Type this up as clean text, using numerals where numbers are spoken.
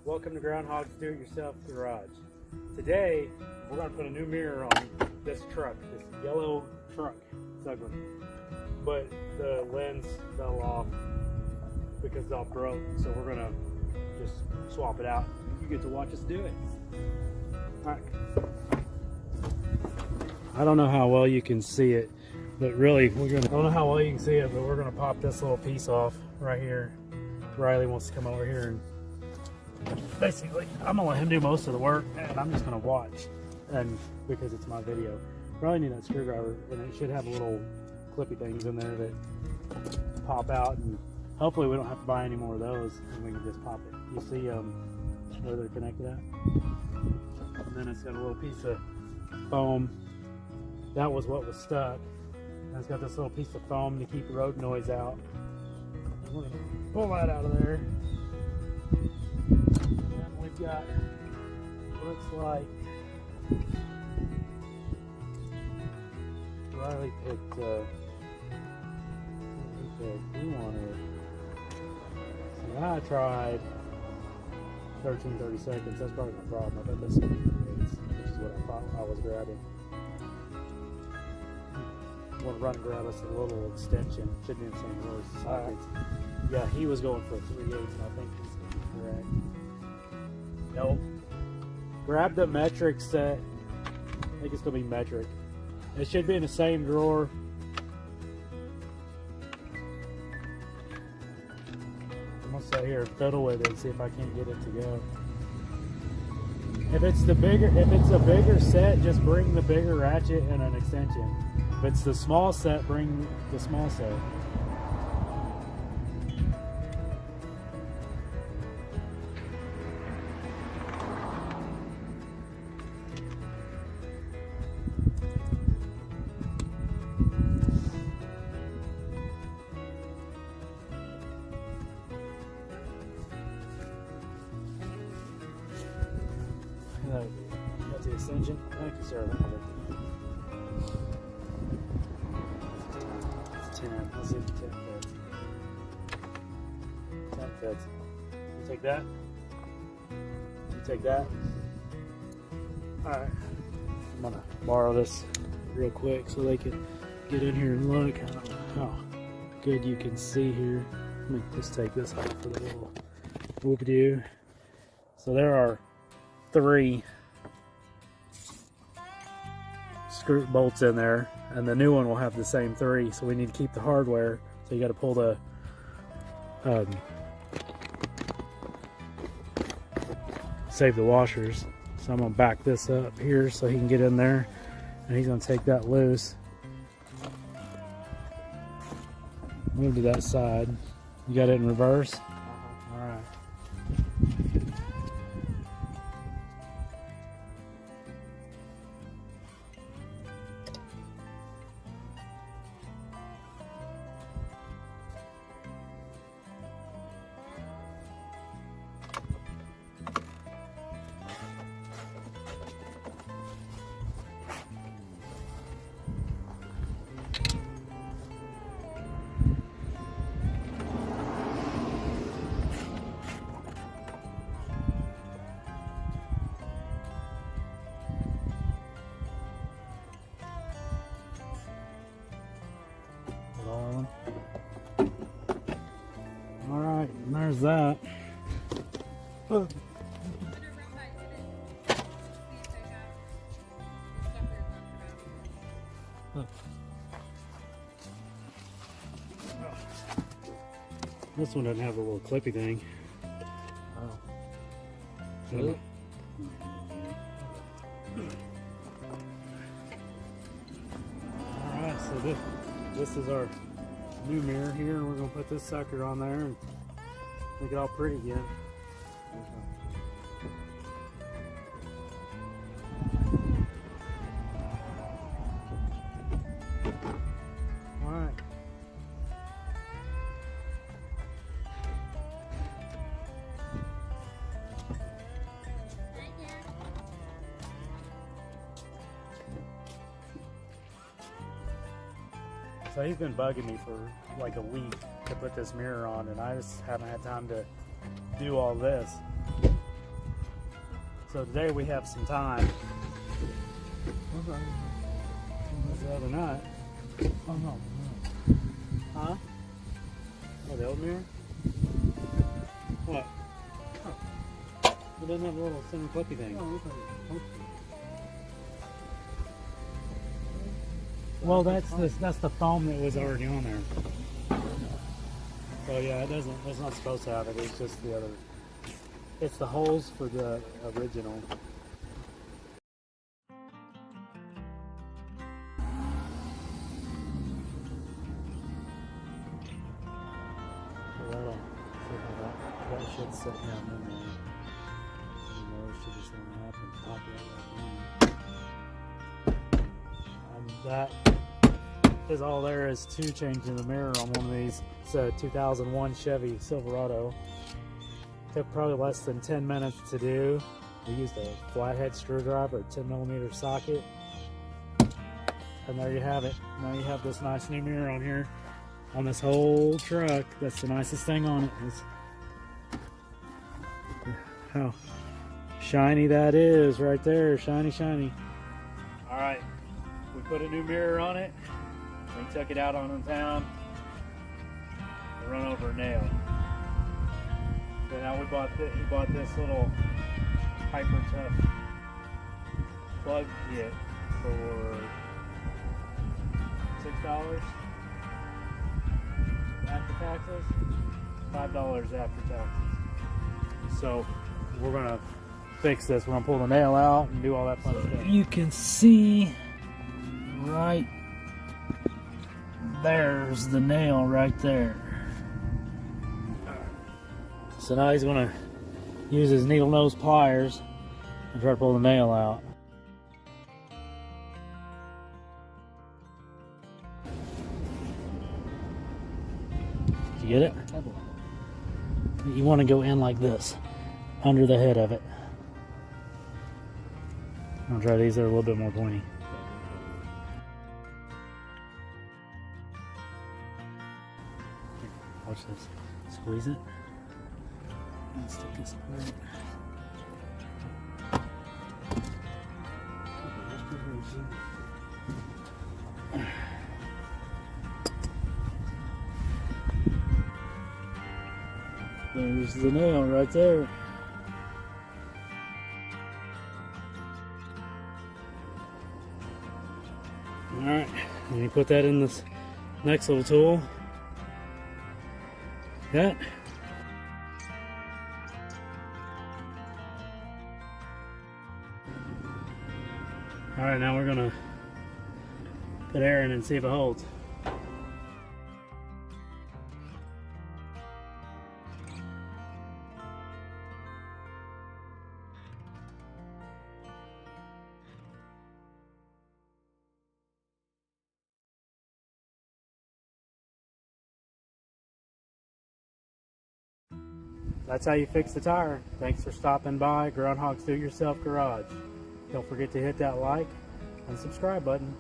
Welcome to Groundhog's Do-It-Yourself Garage. Today, we're going to put a new mirror on this truck, this yellow truck. It's ugly. But the lens fell off because it's all broke, so we're going to just swap it out. You get to watch us do it. All right. I don't know how well you can see it, but really, I don't know how well you can see it, but we're going to pop this little piece off right here. Riley wants to come over here and basically, I'm gonna let him do most of the work, and I'm just gonna watch. And because it's my video, probably need that screwdriver, and it should have little clippy things in there that pop out. And hopefully, we don't have to buy any more of those, and we can just pop it. You see where they're connected at? And then it's got a little piece of foam. That was what was stuck. And it's got this little piece of foam to keep road noise out. And we're gonna pull that out of there. We've got, looks like Riley picked, he wanted, see, I tried 13-30 seconds, that's probably my problem. I bet that's 3/8, which is what I thought I was grabbing. I'm going to run and grab us a little extension, should be in the same rows. Yeah, he was going for 3/8, and I think he's going to be correct. Nope. Grab the metric set. I think it's going to be metric. It should be in the same drawer. I'm going to sit here and fiddle with it and see if I can't get it to go. If it's a bigger set, just bring the bigger ratchet and an extension. If it's the small set, bring the small set. That's the extension. Thank you, sir. It's 10. Let's see if the 10 fits. 10 fits. You take that? You take that? Alright. I'm gonna borrow this real quick so they can get in here and look. I don't know how good you can see here. Let me just take this off for the little whoop-a-doo. So there are 3 screw bolts in there, and the new one will have the same 3, so we need to keep the hardware, so you got to pull the save the washers. So I'm going to back this up here so he can get in there, and he's going to take that loose. Move to that side. You got it in reverse? Alright. Alright, and there's that. This one doesn't have a little clippy thing. Oh. Really? Alright, so this is our new mirror here, and we're going to put this sucker on there and make it all pretty again. Alright. So he's been bugging me for like a week to put this mirror on, and I just haven't had time to do all this. So today we have some time. Was the other night? Oh no. Huh? Oh, the old mirror? What? It doesn't have a little center clippy thing. Well, that's the foam that was already on there. So yeah, it's not supposed to have it. It's just the other. It's the holes for the original. So that'll see how that should sit down in there. You know, it should just line up and pop it right in. And that is all there is to changing the mirror on one of these. It's a 2001 Chevy Silverado. Took probably less than 10 minutes to do. We used a flathead screwdriver, a 10mm socket. And there you have it. Now you have this nice new mirror on here on this whole truck. That's the nicest thing on it. Is how shiny that is right there. Shiny, shiny. All right, we put a new mirror on it. We took it out on the town to run over a nail. So now he bought this little hyper tough plug kit for $6 after taxes, $5 after taxes. So we're gonna fix this. We're gonna pull the nail out and do all that fun stuff. You can see right there's the nail right there. So now he's gonna use his needle nose pliers and try to pull the nail out. Did you get it? You want to go in like this, under the head of it. I'll try these, they're a little bit more pointy. Watch this. Squeeze it. And stick this right. There's the nail right there. Alright, and you put that in this next little tool. That. Alright, now we're gonna put air in and see if it holds. That's how you fix the tire. Thanks for stopping by Groundhog's Do It Yourself Garage. Don't forget to hit that like and subscribe button.